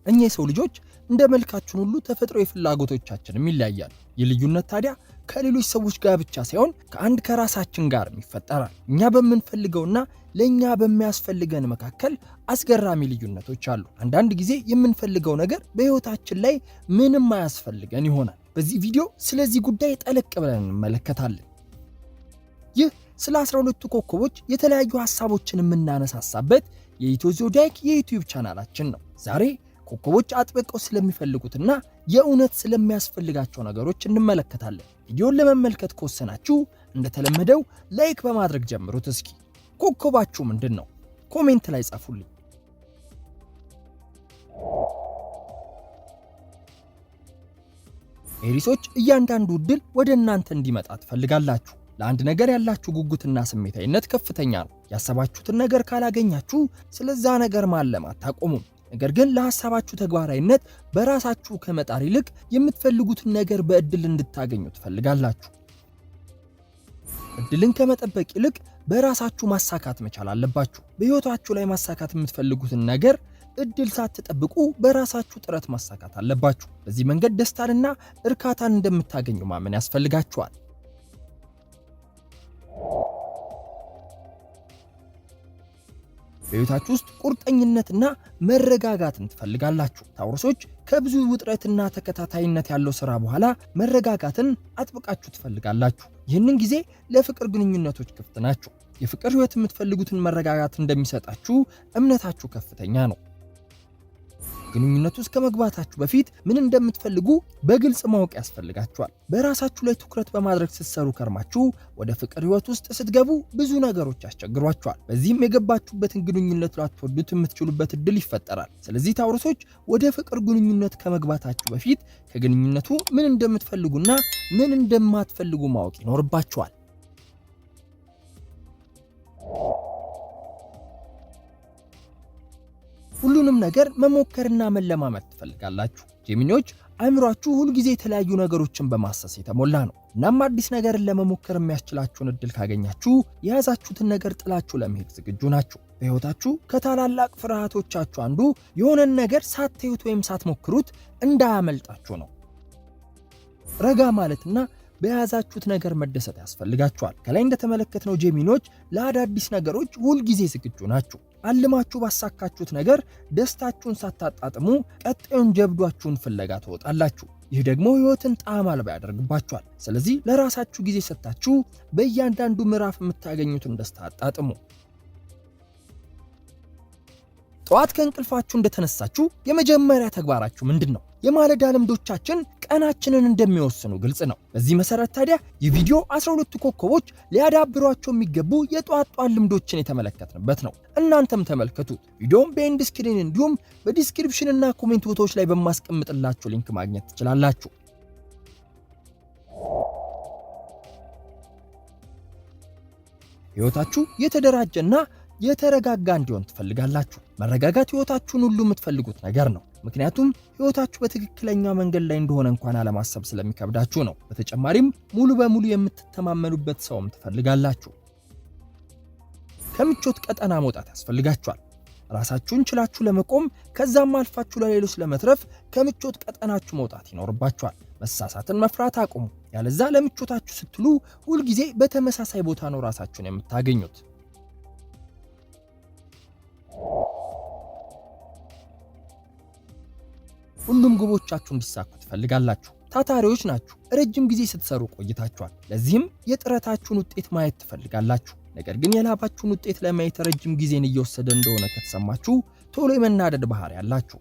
እኛ የሰው ልጆች እንደ መልካችን ሁሉ ተፈጥሯዊ ፍላጎቶቻችንም ይለያያሉ። የልዩነት ታዲያ ከሌሎች ሰዎች ጋር ብቻ ሳይሆን ከአንድ ከራሳችን ጋር ይፈጠራል። እኛ በምንፈልገውና ለኛ በሚያስፈልገን መካከል አስገራሚ ልዩነቶች አሉ። አንዳንድ ጊዜ የምንፈልገው ነገር በህይወታችን ላይ ምንም አያስፈልገን ይሆናል። በዚህ ቪዲዮ ስለዚህ ጉዳይ ጠለቅ ብለን እንመለከታለን። ይህ ስለ 12ቱ ኮከቦች የተለያዩ ሐሳቦችን የምናነሳሳበት የኢትዮ ዞዲያክ የዩቲዩብ ቻናላችን ነው። ዛሬ ኮከቦች አጥብቀው ስለሚፈልጉትና የእውነት ስለሚያስፈልጋቸው ነገሮች እንመለከታለን። ቪዲዮን ለመመልከት ከወሰናችሁ እንደተለመደው ላይክ በማድረግ ጀምሩት። እስኪ ኮከባችሁ ምንድነው? ኮሜንት ላይ ጻፉልኝ። ኤሪሶች እያንዳንዱ ዕድል ወደ እናንተ እንዲመጣ ትፈልጋላችሁ። ለአንድ ነገር ያላችሁ ጉጉትና ስሜታዊነት ከፍተኛ ነው። ያሰባችሁትን ነገር ካላገኛችሁ ስለዛ ነገር ማለም አታቆሙም። ነገር ግን ለሐሳባችሁ ተግባራዊነት በራሳችሁ ከመጣር ይልቅ የምትፈልጉትን ነገር በእድል እንድታገኙ ትፈልጋላችሁ። እድልን ከመጠበቅ ይልቅ በራሳችሁ ማሳካት መቻል አለባችሁ። በህይወታችሁ ላይ ማሳካት የምትፈልጉትን ነገር እድል ሳትጠብቁ በራሳችሁ ጥረት ማሳካት አለባችሁ። በዚህ መንገድ ደስታንና እርካታን እንደምታገኙ ማመን ያስፈልጋችኋል። በህይወታችሁ ውስጥ ቁርጠኝነትና መረጋጋትን ትፈልጋላችሁ። ታውሮሶች ከብዙ ውጥረትና ተከታታይነት ያለው ሥራ በኋላ መረጋጋትን አጥብቃችሁ ትፈልጋላችሁ። ይህንን ጊዜ ለፍቅር ግንኙነቶች ክፍት ናችሁ። የፍቅር ህይወት የምትፈልጉትን መረጋጋት እንደሚሰጣችሁ እምነታችሁ ከፍተኛ ነው። ግንኙነቱ ውስጥ ከመግባታችሁ በፊት ምን እንደምትፈልጉ በግልጽ ማወቅ ያስፈልጋችኋል። በራሳችሁ ላይ ትኩረት በማድረግ ስትሰሩ ከርማችሁ ወደ ፍቅር ህይወት ውስጥ ስትገቡ ብዙ ነገሮች ያስቸግሯችኋል። በዚህም የገባችሁበትን ግንኙነት ላትወዱት የምትችሉበት እድል ይፈጠራል። ስለዚህ ታውሮሶች ወደ ፍቅር ግንኙነት ከመግባታችሁ በፊት ከግንኙነቱ ምን እንደምትፈልጉና ምን እንደማትፈልጉ ማወቅ ይኖርባችኋል። ሁሉንም ነገር መሞከርና መለማመድ ትፈልጋላችሁ። ጄሚኒዎች አእምሯችሁ ሁሉ ጊዜ የተለያዩ ነገሮችን በማሰስ የተሞላ ነው። እናም አዲስ ነገርን ለመሞከር የሚያስችላችሁን እድል ካገኛችሁ የያዛችሁትን ነገር ጥላችሁ ለመሄድ ዝግጁ ናችሁ። በህይወታችሁ ከታላላቅ ፍርሃቶቻችሁ አንዱ የሆነን ነገር ሳትዩት ወይም ሳትሞክሩት እንዳያመልጣችሁ ነው። ረጋ ማለትና በያዛችሁት ነገር መደሰት ያስፈልጋችኋል። ከላይ እንደተመለከትነው ጄሚኒዎች ለአዳዲስ ነገሮች ሁሉ ጊዜ ዝግጁ ናችሁ። አልማችሁ ባሳካችሁት ነገር ደስታችሁን ሳታጣጥሙ ቀጣዩን ጀብዷችሁን ፍለጋ ትወጣላችሁ። ይህ ደግሞ ህይወትን ጣዕም አልባ ያደርግባችኋል። ስለዚህ ለራሳችሁ ጊዜ ሰጥታችሁ በእያንዳንዱ ምዕራፍ የምታገኙትን ደስታ አጣጥሙ። ጠዋት ከእንቅልፋችሁ እንደተነሳችሁ የመጀመሪያ ተግባራችሁ ምንድነው? የማለዳ ልምዶቻችን ቀናችንን እንደሚወስኑ ግልጽ ነው። በዚህ መሰረት ታዲያ የቪዲዮ 12 ኮከቦች ሊያዳብሯቸው የሚገቡ የጧት ልምዶችን የተመለከትንበት ነው። እናንተም ተመልከቱት። ቪዲዮውን በኤንድ ስክሪን እንዲሁም በዲስክሪፕሽን እና ኮሜንት ቦታዎች ላይ በማስቀምጥላችሁ ሊንክ ማግኘት ትችላላችሁ። ህይወታችሁ የተደራጀና የተረጋጋ እንዲሆን ትፈልጋላችሁ። መረጋጋት ህይወታችሁን ሁሉ የምትፈልጉት ነገር ነው። ምክንያቱም ህይወታችሁ በትክክለኛው መንገድ ላይ እንደሆነ እንኳን አለማሰብ ስለሚከብዳችሁ ነው። በተጨማሪም ሙሉ በሙሉ የምትተማመኑበት ሰውም ትፈልጋላችሁ። ከምቾት ቀጠና መውጣት ያስፈልጋችኋል። ራሳችሁን ችላችሁ ለመቆም ከዛም አልፋችሁ ለሌሎች ለመትረፍ ከምቾት ቀጠናችሁ መውጣት ይኖርባችኋል። መሳሳትን መፍራት አቁሙ። ያለዛ ለምቾታችሁ ስትሉ ሁልጊዜ በተመሳሳይ ቦታ ነው ራሳችሁን የምታገኙት። ሁሉም ግቦቻችሁ እንዲሳኩ ትፈልጋላችሁ። ታታሪዎች ናችሁ። ረጅም ጊዜ ስትሰሩ ቆይታችኋል። ለዚህም የጥረታችሁን ውጤት ማየት ትፈልጋላችሁ። ነገር ግን የላባችሁን ውጤት ለማየት ረጅም ጊዜን እየወሰደ እንደሆነ ከተሰማችሁ ቶሎ የመናደድ ባህሪ ያላችሁ።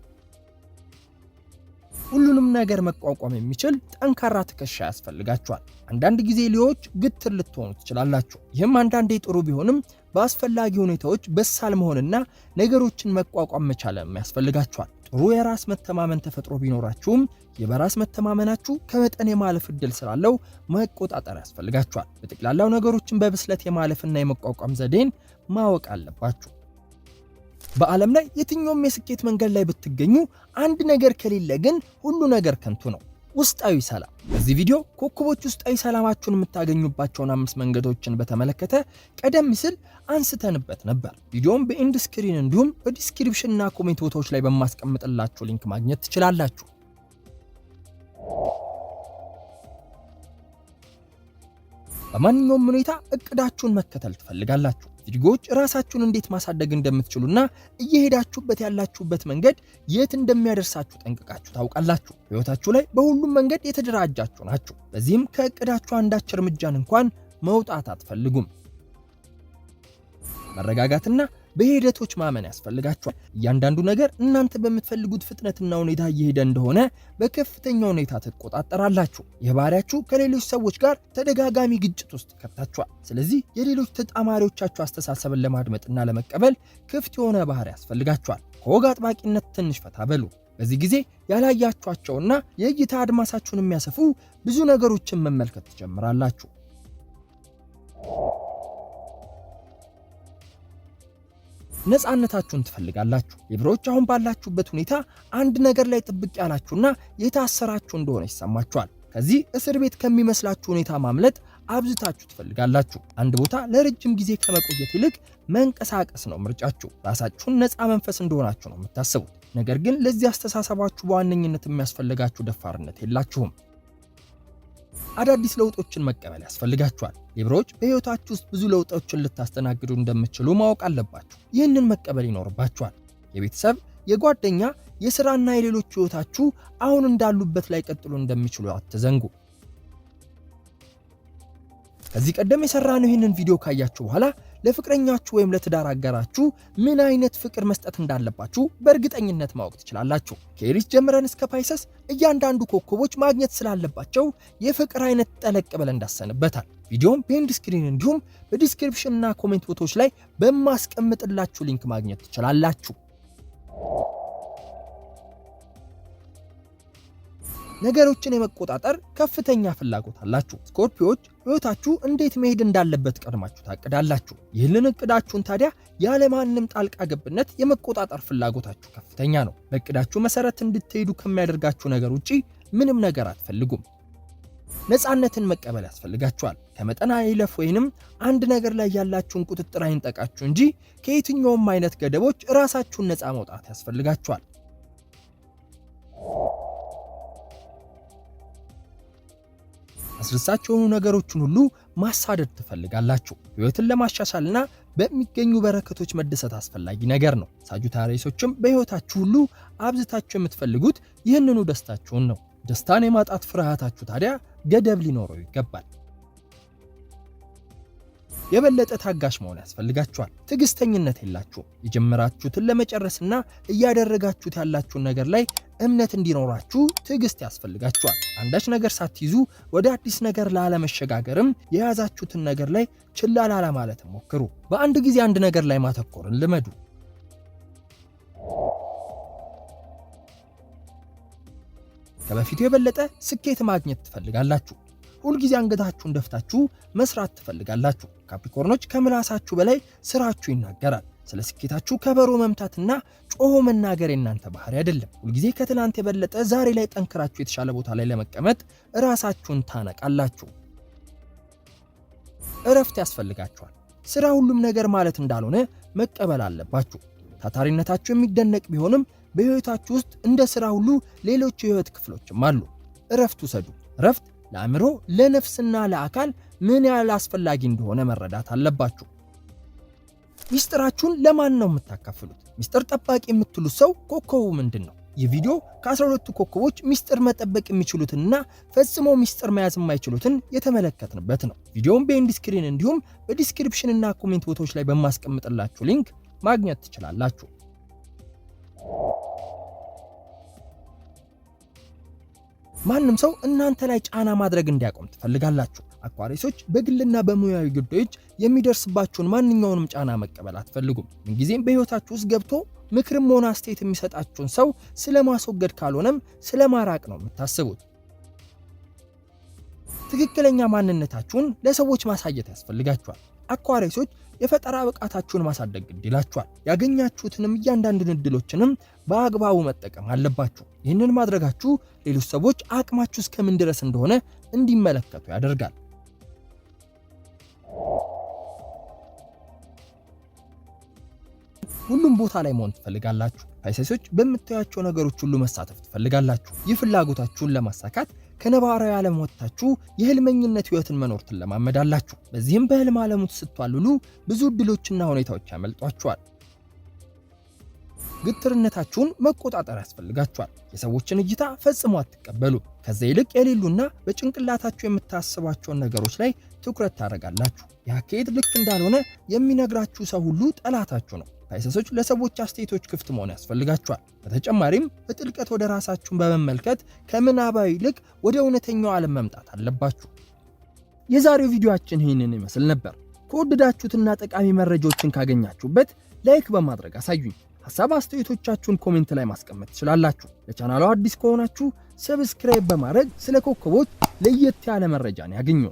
ሁሉንም ነገር መቋቋም የሚችል ጠንካራ ትከሻ ያስፈልጋችኋል። አንዳንድ ጊዜ ሊዎች ግትር ልትሆኑ ትችላላችሁ። ይህም አንዳንዴ ጥሩ ቢሆንም በአስፈላጊ ሁኔታዎች በሳል መሆንና ነገሮችን መቋቋም መቻልም ያስፈልጋችኋል። ጥሩ የራስ መተማመን ተፈጥሮ ቢኖራችሁም የበራስ መተማመናችሁ ከመጠን የማለፍ እድል ስላለው መቆጣጠር ያስፈልጋችኋል። በጠቅላላው ነገሮችን በብስለት የማለፍና የመቋቋም ዘዴን ማወቅ አለባችሁ። በዓለም ላይ የትኛውም የስኬት መንገድ ላይ ብትገኙ አንድ ነገር ከሌለ ግን ሁሉ ነገር ከንቱ ነው። ውስጣዊ ሰላም። በዚህ ቪዲዮ ኮከቦች ውስጣዊ ሰላማችሁን የምታገኙባቸውን 5 መንገዶችን በተመለከተ ቀደም ሲል አንስተንበት ነበር። ቪዲዮውን በኢንድ ስክሪን እንዲሁም በዲስክሪፕሽን እና ኮሜንት ቦታዎች ላይ በማስቀምጥላችሁ ሊንክ ማግኘት ትችላላችሁ። በማንኛውም ሁኔታ እቅዳችሁን መከተል ትፈልጋላችሁ። ቪዲዮዎች ራሳችሁን እንዴት ማሳደግ እንደምትችሉና እየሄዳችሁበት ያላችሁበት መንገድ የት እንደሚያደርሳችሁ ጠንቅቃችሁ ታውቃላችሁ። ህይወታችሁ ላይ በሁሉም መንገድ የተደራጃችሁ ናችሁ። በዚህም ከእቅዳችሁ አንዳች እርምጃን እንኳን መውጣት አትፈልጉም። መረጋጋትና በሂደቶች ማመን ያስፈልጋችኋል። እያንዳንዱ ነገር እናንተ በምትፈልጉት ፍጥነትና ሁኔታ እየሄደ እንደሆነ በከፍተኛ ሁኔታ ትቆጣጠራላችሁ። የባህሪያችሁ ከሌሎች ሰዎች ጋር ተደጋጋሚ ግጭት ውስጥ ከታችኋል። ስለዚህ የሌሎች ተጣማሪዎቻችሁ አስተሳሰብን ለማድመጥና ለመቀበል ክፍት የሆነ ባህሪ ያስፈልጋችኋል። ከወግ አጥባቂነት ትንሽ ፈታ በሉ። በዚህ ጊዜ ያላያችኋቸውና የእይታ አድማሳችሁን የሚያሰፉ ብዙ ነገሮችን መመልከት ትጀምራላችሁ። ነፃነታችሁን ትፈልጋላችሁ። ሊብሮች አሁን ባላችሁበት ሁኔታ አንድ ነገር ላይ ጥብቅ ያላችሁና የታሰራችሁ እንደሆነ ይሰማችኋል። ከዚህ እስር ቤት ከሚመስላችሁ ሁኔታ ማምለጥ አብዝታችሁ ትፈልጋላችሁ። አንድ ቦታ ለረጅም ጊዜ ከመቆየት ይልቅ መንቀሳቀስ ነው ምርጫችሁ። ራሳችሁን ነፃ መንፈስ እንደሆናችሁ ነው የምታስቡት። ነገር ግን ለዚህ አስተሳሰባችሁ በዋነኝነት የሚያስፈልጋችሁ ደፋርነት የላችሁም። አዳዲስ ለውጦችን መቀበል ያስፈልጋችኋል። ሊብሮች በህይወታችሁ ውስጥ ብዙ ለውጦችን ልታስተናግዱ እንደምትችሉ ማወቅ አለባችሁ። ይህንን መቀበል ይኖርባችኋል። የቤተሰብ፣ የጓደኛ፣ የሥራና የሌሎች ህይወታችሁ አሁን እንዳሉበት ላይ ቀጥሎ እንደሚችሉ አትዘንጉ። ከዚህ ቀደም የሰራነው ይህንን ቪዲዮ ካያችሁ በኋላ ለፍቅረኛችሁ ወይም ለትዳር አጋራችሁ ምን አይነት ፍቅር መስጠት እንዳለባችሁ በእርግጠኝነት ማወቅ ትችላላችሁ። ከኤሪስ ጀምረን እስከ ፓይሰስ እያንዳንዱ ኮከቦች ማግኘት ስላለባቸው የፍቅር አይነት ጠለቅ ብለን እንዳሰንበታል። ቪዲዮውን በኢንድ ስክሪን እንዲሁም በዲስክሪፕሽን እና ኮሜንት ቦታዎች ላይ በማስቀምጥላችሁ ሊንክ ማግኘት ትችላላችሁ። ነገሮችን የመቆጣጠር ከፍተኛ ፍላጎት አላችሁ። ስኮርፒዮች ህይወታችሁ እንዴት መሄድ እንዳለበት ቀድማችሁ ታቅዳላችሁ። ይህንን እቅዳችሁን ታዲያ ያለማንም ጣልቃ ገብነት የመቆጣጠር ፍላጎታችሁ ከፍተኛ ነው። በእቅዳችሁ መሰረት እንድትሄዱ ከሚያደርጋችሁ ነገር ውጪ ምንም ነገር አትፈልጉም። ነፃነትን መቀበል ያስፈልጋችኋል። ከመጠን አይለፍ ወይንም አንድ ነገር ላይ ያላችሁን ቁጥጥር አይንጠቃችሁ እንጂ ከየትኛውም አይነት ገደቦች ራሳችሁን ነፃ መውጣት ያስፈልጋችኋል። አስደሳች የሆኑ ነገሮችን ሁሉ ማሳደድ ትፈልጋላችሁ። ህይወትን ለማሻሻልና በሚገኙ በረከቶች መደሰት አስፈላጊ ነገር ነው። ሳጁታሪየሶችም በህይወታችሁ ሁሉ አብዝታችሁ የምትፈልጉት ይህንኑ ደስታችሁን ነው። ደስታን የማጣት ፍርሃታችሁ ታዲያ ገደብ ሊኖረው ይገባል። የበለጠ ታጋሽ መሆን ያስፈልጋችኋል። ትዕግስተኝነት የላችሁም። የጀመራችሁትን ለመጨረስና እያደረጋችሁት ያላችሁን ነገር ላይ እምነት እንዲኖራችሁ ትዕግስት ያስፈልጋችኋል። አንዳች ነገር ሳትይዙ ወደ አዲስ ነገር ላለመሸጋገርም የያዛችሁትን ነገር ላይ ችላ ላለማለት ሞክሩ። በአንድ ጊዜ አንድ ነገር ላይ ማተኮርን ልመዱ። ከበፊቱ የበለጠ ስኬት ማግኘት ትፈልጋላችሁ። ሁልጊዜ አንገታችሁን ደፍታችሁ መስራት ትፈልጋላችሁ። ካፕሪኮርኖች ከምላሳችሁ በላይ ስራችሁ ይናገራል። ስለ ስኬታችሁ ከበሮ መምታትና ጮሆ መናገር የናንተ ባህሪ አይደለም። ሁልጊዜ ከትላንት የበለጠ ዛሬ ላይ ጠንክራችሁ የተሻለ ቦታ ላይ ለመቀመጥ ራሳችሁን ታነቃላችሁ። እረፍት ያስፈልጋችኋል። ስራ ሁሉም ነገር ማለት እንዳልሆነ መቀበል አለባችሁ። ታታሪነታችሁ የሚደነቅ ቢሆንም በህይወታችሁ ውስጥ እንደ ስራ ሁሉ ሌሎች የህይወት ክፍሎችም አሉ። እረፍት ውሰዱ። እረፍት ለአእምሮ፣ ለነፍስና ለአካል ምን ያህል አስፈላጊ እንደሆነ መረዳት አለባችሁ። ሚስጥራችሁን ለማን ነው የምታካፍሉት? ሚስጥር ጠባቂ የምትሉት ሰው ኮከቡ ምንድን ነው? ይህ ቪዲዮ ከ12ቱ ኮከቦች ሚስጥር መጠበቅ የሚችሉትንና ፈጽሞ ሚስጥር መያዝ የማይችሉትን የተመለከትንበት ነው። ቪዲዮውን በኢንድ ስክሪን እንዲሁም በዲስክሪፕሽን እና ኮሜንት ቦታዎች ላይ በማስቀምጥላችሁ ሊንክ ማግኘት ትችላላችሁ። ማንም ሰው እናንተ ላይ ጫና ማድረግ እንዲያቆም ትፈልጋላችሁ። አኳሪሶች በግልና በሙያዊ ጉዳዮች የሚደርስባችሁን ማንኛውንም ጫና መቀበል አትፈልጉም። ምንጊዜም በህይወታችሁ ውስጥ ገብቶ ምክርም ሆነ አስተያየት የሚሰጣችሁን ሰው ስለማስወገድ ካልሆነም ስለማራቅ ነው የምታስቡት። ትክክለኛ ማንነታችሁን ለሰዎች ማሳየት ያስፈልጋችኋል። አኳሪሶች የፈጠራ ብቃታችሁን ማሳደግ ግድ ይላችኋል። ያገኛችሁትንም እያንዳንዱን እድሎችንም በአግባቡ መጠቀም አለባችሁ። ይህንን ማድረጋችሁ ሌሎች ሰዎች አቅማችሁ እስከምን ድረስ እንደሆነ እንዲመለከቱ ያደርጋል። ሁሉም ቦታ ላይ መሆን ትፈልጋላችሁ። ፓይሰሶች በምታዩአቸው ነገሮች ሁሉ መሳተፍ ትፈልጋላችሁ። ይህ ፍላጎታችሁን ለማሳካት ከነባራዊ ዓለም ወጥታችሁ የህልመኝነት ህይወትን መኖር ትለማመዳላችሁ። በዚህም በህልም ዓለም ውስጥ ስትዋልሉ ብዙ እድሎችና ሁኔታዎች ያመልጧችኋል። ግትርነታችሁን መቆጣጠር ያስፈልጋችኋል። የሰዎችን እይታ ፈጽሞ አትቀበሉ። ከዛ ይልቅ የሌሉና በጭንቅላታችሁ የምታስቧቸውን ነገሮች ላይ ትኩረት ታደርጋላችሁ። ያካሄድ ልክ እንዳልሆነ የሚነግራችሁ ሰው ሁሉ ጠላታችሁ ነው። ፓይሰሶች ለሰዎች አስተያየቶች ክፍት መሆን ያስፈልጋችኋል። በተጨማሪም በጥልቀት ወደ ራሳችሁን በመመልከት ከምናባዊ ይልቅ ወደ እውነተኛው ዓለም መምጣት አለባችሁ። የዛሬው ቪዲዮአችን ይህንን ይመስል ነበር። ከወደዳችሁትና ጠቃሚ መረጃዎችን ካገኛችሁበት ላይክ በማድረግ አሳዩኝ። ሐሳብ አስተያየቶቻችሁን ኮሜንት ላይ ማስቀመጥ ትችላላችሁ። ለቻናሉ አዲስ ከሆናችሁ ሰብስክራይብ በማድረግ ስለ ኮከቦች ለየት ያለ መረጃን ያገኙ።